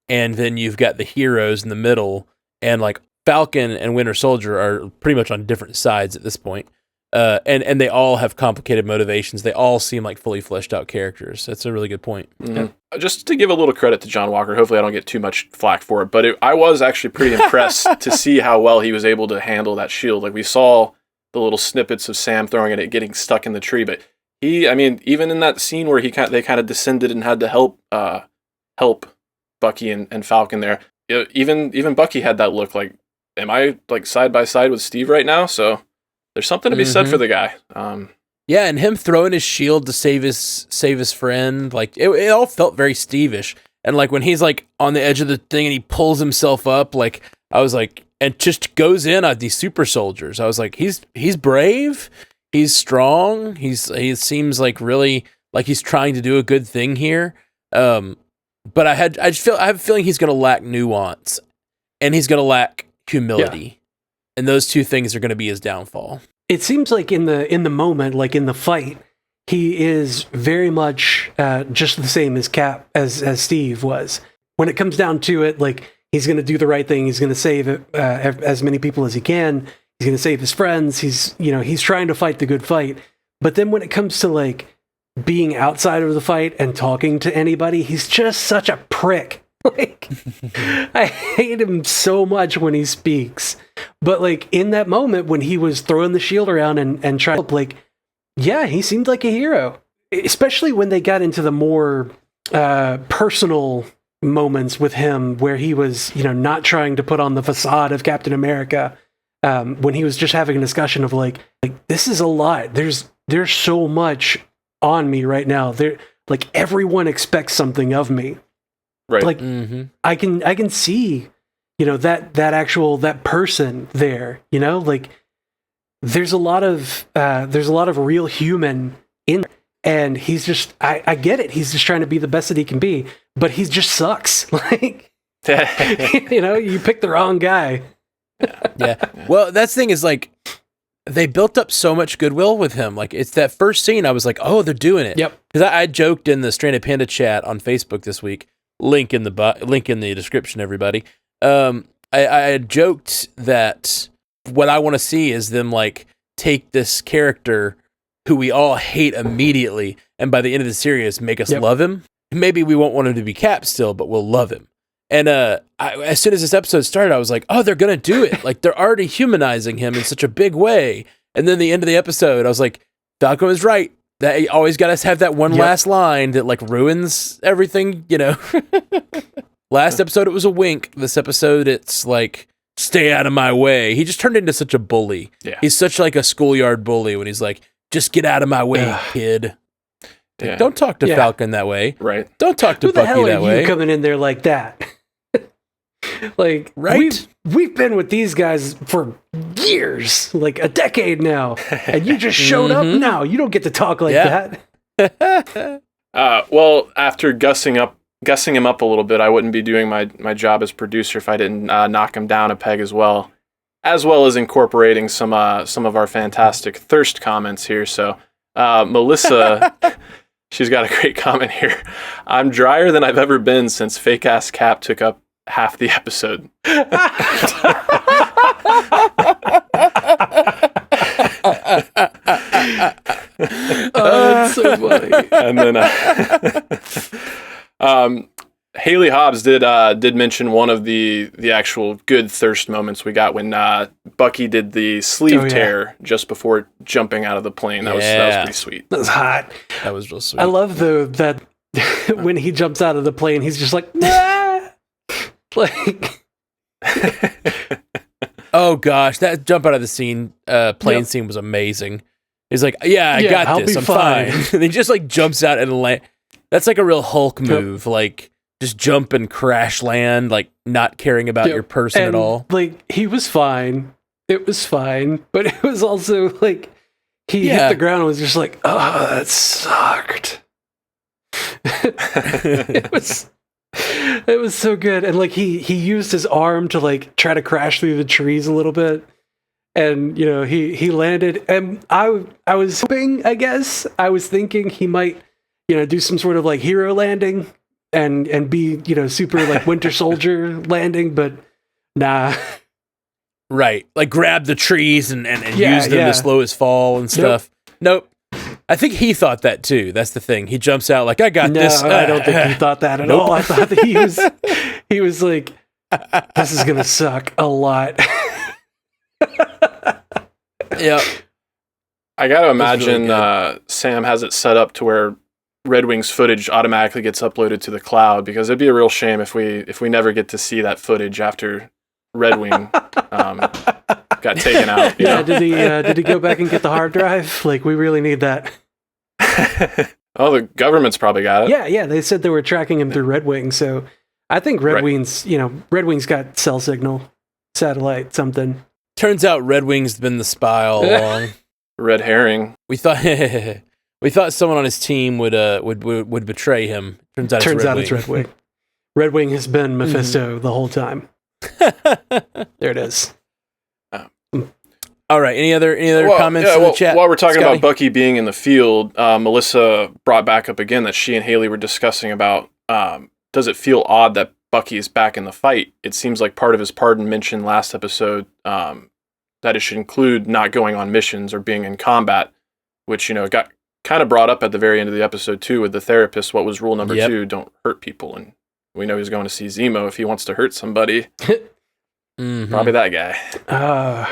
and then you've got the heroes in the middle, and, like, Falcon and Winter Soldier are pretty much on different sides at this point. And they all have complicated motivations. They all seem like fully fleshed out characters. That's a really good point. Mm-hmm. Just to give a little credit to John Walker, hopefully I don't get too much flack for it, but I was actually pretty impressed to see how well he was able to handle that shield. Like, we saw the little snippets of Sam throwing it, getting stuck in the tree, but even in that scene where they kind of descended and had to help Bucky and Falcon there, even Bucky had that look like, am I like side by side with Steve right now? So there's something to be said for the guy. Yeah, and him throwing his shield to save his friend, like it all felt very Steve-ish. And like when he's like on the edge of the thing and he pulls himself up, like I was like, and just goes in on these super soldiers. I was like, he's brave, he's strong, he seems like really like he's trying to do a good thing here. But I have a feeling he's gonna lack nuance and he's gonna lack humility. And those two things are gonna be his downfall. It seems like in the moment, like in the fight, he is very much just the same as Cap as Steve was. When it comes down to it, like he's going to do the right thing. He's going to save as many people as he can. He's going to save his friends. He's trying to fight the good fight. But then when it comes to like being outside of the fight and talking to anybody, he's just such a prick. Like, I hate him so much when he speaks. But like in that moment when he was throwing the shield around and trying to, like, yeah, he seemed like a hero. Especially when they got into the more personal moments with him where he was, not trying to put on the facade of Captain America. When he was just having a discussion of like this is a lot. There's so much on me right now. Like everyone expects something of me. Right. Like I can see, that person there, like there's a lot of real human in there. And he's just, I get it. He's just trying to be the best that he can be, but he just sucks. Like, you picked the wrong guy. Yeah. Well, that's the thing is like, they built up so much goodwill with him. Like it's that first scene. I was like, oh, they're doing it. Yep. Because I joked in the Stranded Panda chat on Facebook this week. Link in the description, everybody. I joked that what I want to see is them like take this character who we all hate immediately, and by the end of the series, make us love him. Maybe we won't want him to be Cap still, but we'll love him. And as soon as this episode started, I was like, oh, they're gonna do it. Like they're already humanizing him in such a big way. And then the end of the episode, I was like, Falcon was right. That you always got to have that one last line that like ruins everything, Last episode, it was a wink. This episode, it's like, stay out of my way. He just turned into such a bully. Yeah. He's such like a schoolyard bully when he's like, just get out of my way, kid. Like, don't talk to Falcon that way. Right. Don't talk to Bucky that way. Who the hell are you coming in there like that? Like, right? We've been with these guys for years, like a decade now, and you just showed up now. You don't get to talk like that. Well, after gussing him up a little bit, I wouldn't be doing my job as producer if I didn't knock him down a peg as well as incorporating some of our fantastic thirst comments here. So, Melissa, she's got a great comment here. I'm drier than I've ever been since fake ass Cap took up half the episode. That's so funny. And then Haley Hobbs did mention one of the actual good thirst moments we got when Bucky did the sleeve tear just before jumping out of the plane. That was pretty sweet. That was hot. That was real sweet. I love that when he jumps out of the plane, he's just like, nah! Like, oh gosh, that jump out of the plane scene was amazing. He's like, I got this, I'm fine. And he just like jumps out and land. That's like a real Hulk move, like just jump and crash land, like not caring about your person at all. Like he was fine. It was fine, but it was also like he hit the ground and was just like, oh, that sucked. It was so good. And like he used his arm to like try to crash through the trees a little bit. And he landed, and I was hoping, I guess, I was thinking he might, do some sort of like hero landing and be, super like Winter Soldier landing, but nah. Right. Like grab the trees and use them to slow his fall and stuff. Nope. I think he thought that too. That's the thing. He jumps out like, I got this. I don't think he thought that at all. I thought that he was like, this is going to suck a lot. Yeah. I got to imagine Sam has it set up to where Red Wing's footage automatically gets uploaded to the cloud, because it'd be a real shame if we never get to see that footage after Red Wing got taken out. You know? Did he go back and get the hard drive? Like, we really need that. Oh, the government's probably got it. Yeah. They said they were tracking him through Red Wing, so I think Red Wing's got cell signal, satellite, something. Turns out Red Wing's been the spy all along. Red herring. We thought someone on his team would betray him. Turns out it's Red Wing. Red Wing has been Mephisto the whole time. There it is. All right. Any other comments in the chat? While we're talking Scotty? about Bucky being in the field, Melissa brought back up again that she and Haley were discussing about, does it feel odd that Bucky is back in the fight? It seems like part of his pardon mentioned last episode that it should include not going on missions or being in combat, which, got kind of brought up at the very end of the episode too with the therapist. What was rule number 2? Don't hurt people. And we know he's going to see Zemo if he wants to hurt somebody. Probably that guy.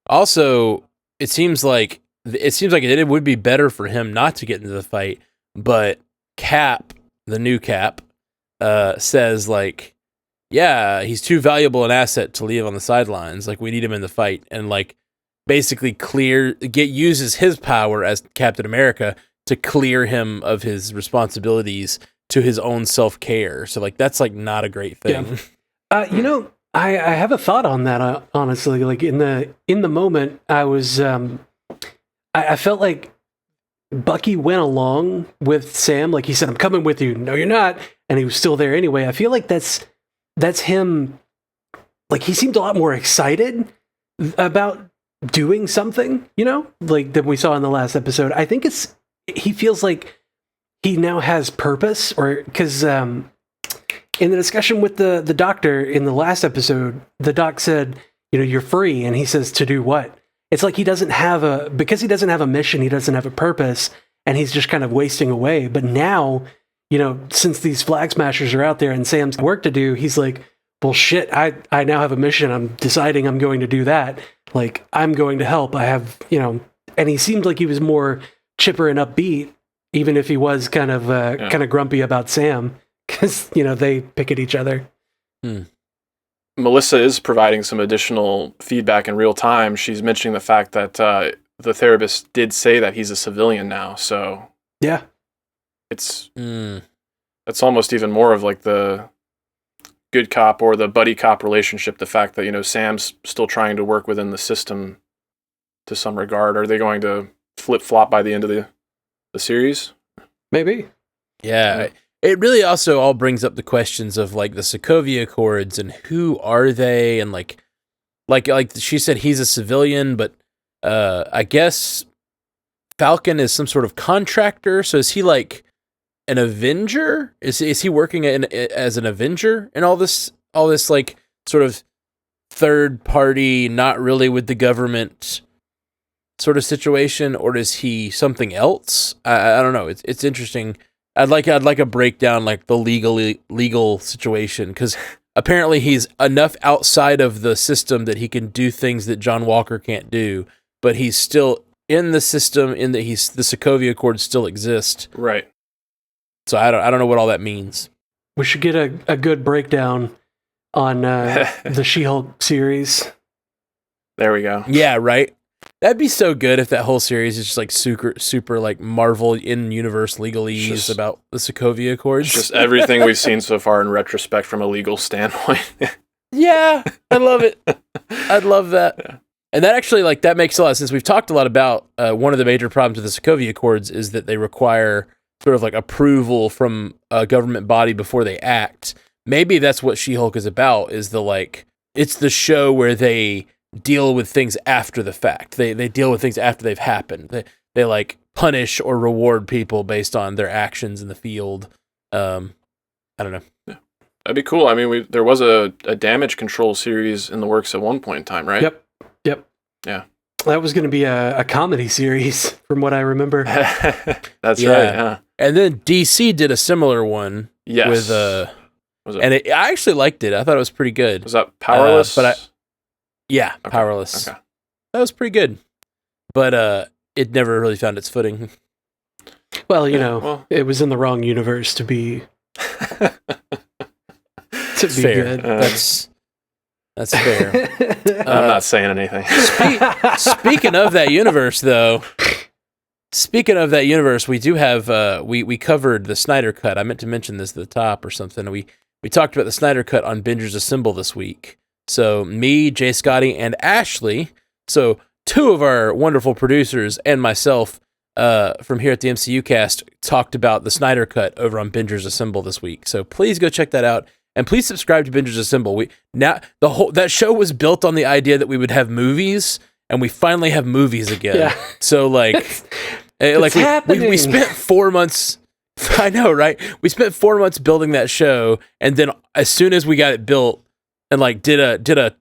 Also, it seems like it would be better for him not to get into the fight, but Cap, the new Cap, says like, yeah, he's too valuable an asset to leave on the sidelines. Like, we need him in the fight, and like basically uses his power as Captain America to clear him of his responsibilities to his own self-care. So like, that's like not a great thing. Yeah. I have a thought on that, honestly. Like, in the moment, I was, I felt like Bucky went along with Sam. Like, he said, I'm coming with you. No, you're not. And he was still there anyway. I feel like that's him. Like, he seemed a lot more excited about doing something, like than we saw in the last episode. I think he feels like he now has purpose, or because, in the discussion with the doctor in the last episode, the doc said, you're free. And he says, to do what? It's like because he doesn't have a mission, he doesn't have a purpose, and he's just kind of wasting away. But now, since these flag smashers are out there and Sam's work to do, he's like, well, shit, I now have a mission. I'm deciding I'm going to do that. Like, I'm going to help. I have, and he seemed like he was more chipper and upbeat, even if he was kind of grumpy about Sam. Because, they pick at each other. Melissa is providing some additional feedback in real time. She's mentioning the fact that the therapist did say that he's a civilian now. So yeah, it's almost even more of like the good cop or the buddy cop relationship. The fact that, Sam's still trying to work within the system to some regard. Are they going to flip-flop by the end of the series? Maybe. Yeah. It really also all brings up the questions of like the Sokovia Accords and who are they, and like she said he's a civilian, but I guess Falcon is some sort of contractor. So is he like an Avenger? Is he working as an Avenger in all this like sort of third party, not really with the government sort of situation, or is he something else? I don't know. It's interesting. I'd like a breakdown, like the legal situation, because apparently he's enough outside of the system that he can do things that John Walker can't do, but he's still in the system in that the Sokovia Accords still exist. Right. So I don't know what all that means. We should get a good breakdown on the She-Hulk series. There we go. Yeah, right. That'd be so good if that whole series is just like super like Marvel in-universe legalese about the Sokovia Accords. Just everything we've seen so far in retrospect from a legal standpoint. Yeah, I love it. I'd love that. Yeah. And that actually, like, that makes a lot of sense. We've talked a lot about one of the major problems with the Sokovia Accords is that they require sort of like approval from a government body before they act. Maybe that's what She-Hulk is about, is it's the show where they deal with things after the fact. They deal with things after they've happened. They like punish or reward people based on their actions in the field. I don't know. That'd be cool. I mean, there was a damage control series in the works at one point in time, right? Yep. Yeah. That was going to be a comedy series, from what I remember. That's right. Yeah. And then DC did a similar one. Yes. With I actually liked it. I thought it was pretty good. Was that Powerless? Yeah, okay. Powerless. Okay. That was pretty good, but it never really found its footing. Well, it was in the wrong universe to be fair. Good. That's fair. I'm not saying anything. Speaking of that universe, though. Speaking of that universe, we do have we covered the Snyder Cut. I meant to mention this at the top or something. We talked about the Snyder Cut on Bingers Assemble this week. So me, Jay Scotty, and Ashley, so two of our wonderful producers and myself from here at the MCU Cast talked about the Snyder Cut over on Bingers Assemble this week. So please go check that out. And please subscribe to Bingers Assemble. That show was built on the idea that we would have movies, and we finally have movies again. Yeah. So we spent 4 months. I know, right? We spent 4 months building that show, and then as soon as we got it built, and did a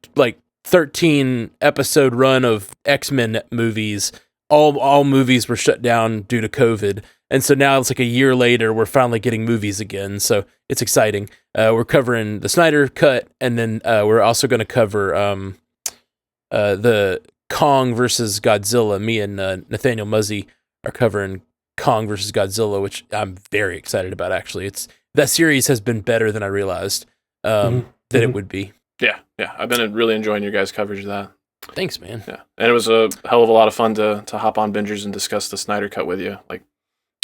13 episode run of X-Men movies, all movies were shut down due to COVID. And so now it's a year later, we're finally getting movies again. So it's exciting. We're covering the Snyder Cut, and then we're also going to cover the Kong versus Godzilla. Me and Nathaniel Muzzy are covering Kong versus Godzilla, which I'm very excited about, actually. That series has been better than I realized that it would be. Yeah. I've been really enjoying your guys' coverage of that. Thanks, man. Yeah, and it was a hell of a lot of fun to hop on Bingers and discuss the Snyder Cut with you.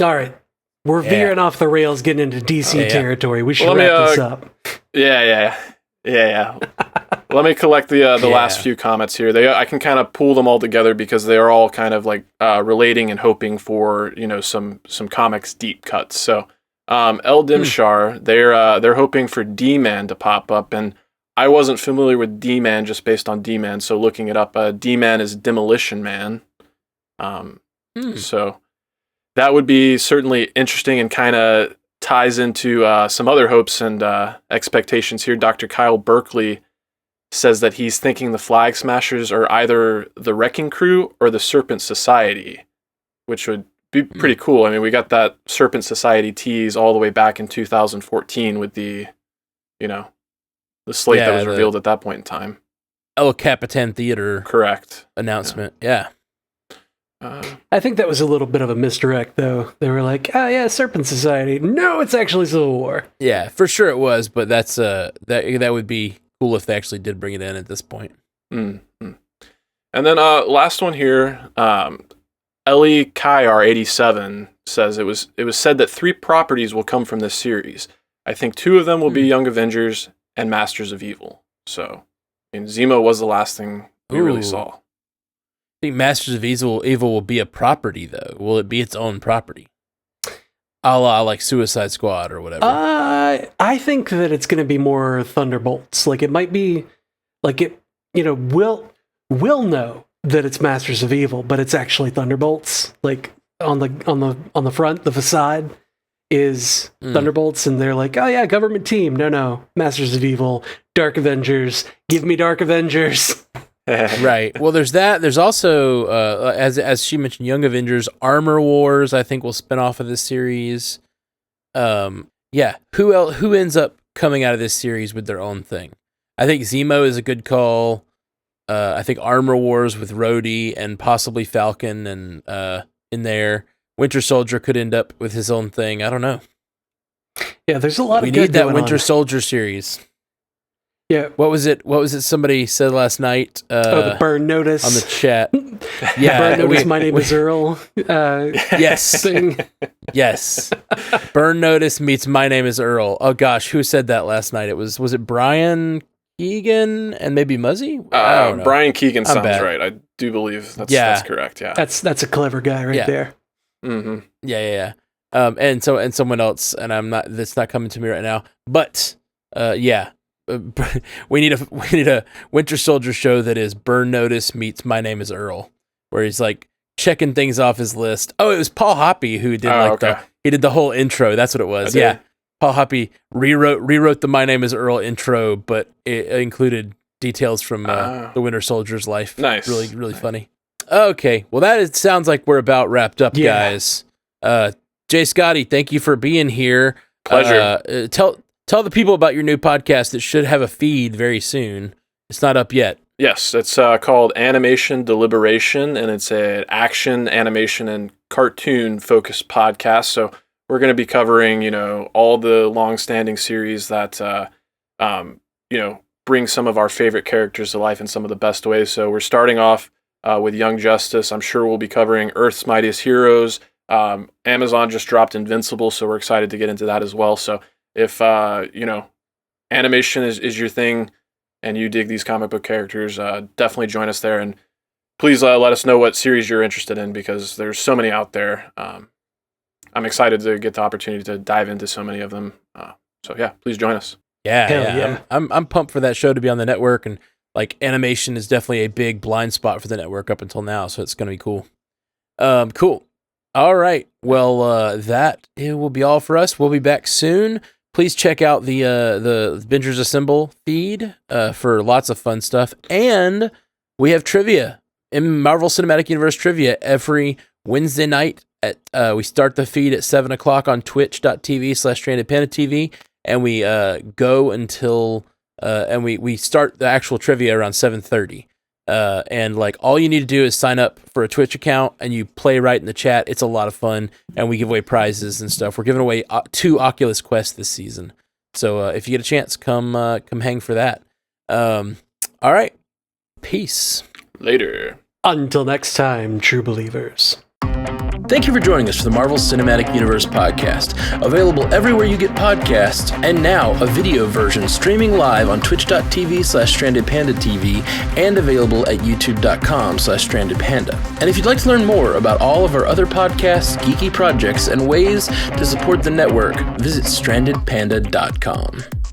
All right. We're veering off the rails, getting into DC territory. We should wrap this up. Yeah. Let me collect the last few comments here. I can kind of pull them all together because they are all kind of relating and hoping for some comics deep cuts. So El Dimshar, they're hoping for D-Man to pop up, and I wasn't familiar with D-Man just based on D-Man, so looking it up, D-Man is Demolition Man. So that would be certainly interesting and kind of ties into some other hopes and expectations here. Dr. Kyle Berkeley says that he's thinking the Flag Smashers are either the Wrecking Crew or the Serpent Society, which would be pretty cool. I mean, we got that Serpent Society tease all the way back in 2014 with the slate that was revealed at that point in time. El Capitan Theater. Correct. Announcement. Yeah. I think that was a little bit of a misdirect, though. They were like, "Oh yeah, Serpent Society." No, it's actually Civil War. Yeah, for sure it was, but that's that would be cool if they actually did bring it in at this point. Mm-hmm. And then last one here, Ellie Kyar 87 says it was said that 3 properties will come from this series. I think 2 of them will be Young Avengers and Masters of Evil. So, Zemo was the last thing we really saw. I think Masters of Evil will be a property, though. Will it be its own property? A la Suicide Squad or whatever. I think that it's going to be more Thunderbolts. It might be we'll know that it's Masters of Evil, but it's actually Thunderbolts. On the front, the facade is Thunderbolts, and they're like, "Oh yeah, government team." No, Masters of Evil, Dark Avengers. Give me Dark Avengers. Right. Well, there's that. There's also, as she mentioned, Young Avengers, Armor Wars. I think will spin off of this series. Who ends up coming out of this series with their own thing? I think Zemo is a good call. I think Armor Wars with Rhodey and possibly Falcon and in there. Winter Soldier could end up with his own thing. I don't know. Yeah, there's a lot of good We need that going Winter on. Soldier series. Yeah. What was it somebody said last night? The burn notice. On the chat. Yeah. Burn notice, my name is Earl. Yes. Thing. Yes. Burn notice meets my name is Earl. Oh gosh, who said that last night? Was it Brian Keegan and maybe Muzzy? I don't know. Brian Keegan sounds right. I do believe that's correct. Yeah. That's a clever guy right there. Mm-hmm. Yeah. And someone else, and that's not coming to me right now. But we need a Winter Soldier show that is Burn Notice meets My Name is Earl, where he's checking things off his list. Oh, it was Paul Hoppy who did he did the whole intro. That's what it was. Yeah. Paul Hoppy rewrote the My Name is Earl intro, but it included details from the Winter Soldier's life. Nice. Really, really funny. Okay, well, sounds like we're about wrapped up, guys. Jay Scotty, thank you for being here. Pleasure. Tell the people about your new podcast that should have a feed very soon. It's not up yet. Yes, it's called Animation Deliberation, and it's an action, animation, and cartoon-focused podcast. So we're going to be covering, all the long-standing series that, bring some of our favorite characters to life in some of the best ways. So we're starting off with Young Justice. I'm sure we'll be covering Earth's Mightiest Heroes. Amazon just dropped Invincible, so we're excited to get into that as well. So if, animation is your thing and you dig these comic book characters, definitely join us there. And please let us know what series you're interested in, because there's so many out there. I'm excited to get the opportunity to dive into so many of them. So yeah, please join us. Yeah. I'm pumped for that show to be on the network, and like animation is definitely a big blind spot for the network up until now, so it's going to be cool. Cool. All right. Well, that it will be all for us. We'll be back soon. Please check out the Bingers Assemble feed for lots of fun stuff, and we have trivia in Marvel Cinematic Universe trivia every Wednesday night. We start the feed at 7:00 on twitch.tv/StrandedPandaTV, and we go until and we start the actual trivia around 7:30. And like all you need to do is sign up for a Twitch account, and you play right in the chat. It's a lot of fun, and we give away prizes and stuff. We're giving away 2 Oculus Quests this season, so if you get a chance, come hang for that. All right, peace. Later. Until next time, true believers. Thank you for joining us for the Marvel Cinematic Universe podcast, available everywhere you get podcasts, and now a video version streaming live on twitch.tv/StrandedPandaTV and available at youtube.com/StrandedPanda. And if you'd like to learn more about all of our other podcasts, geeky projects, and ways to support the network, visit strandedpanda.com.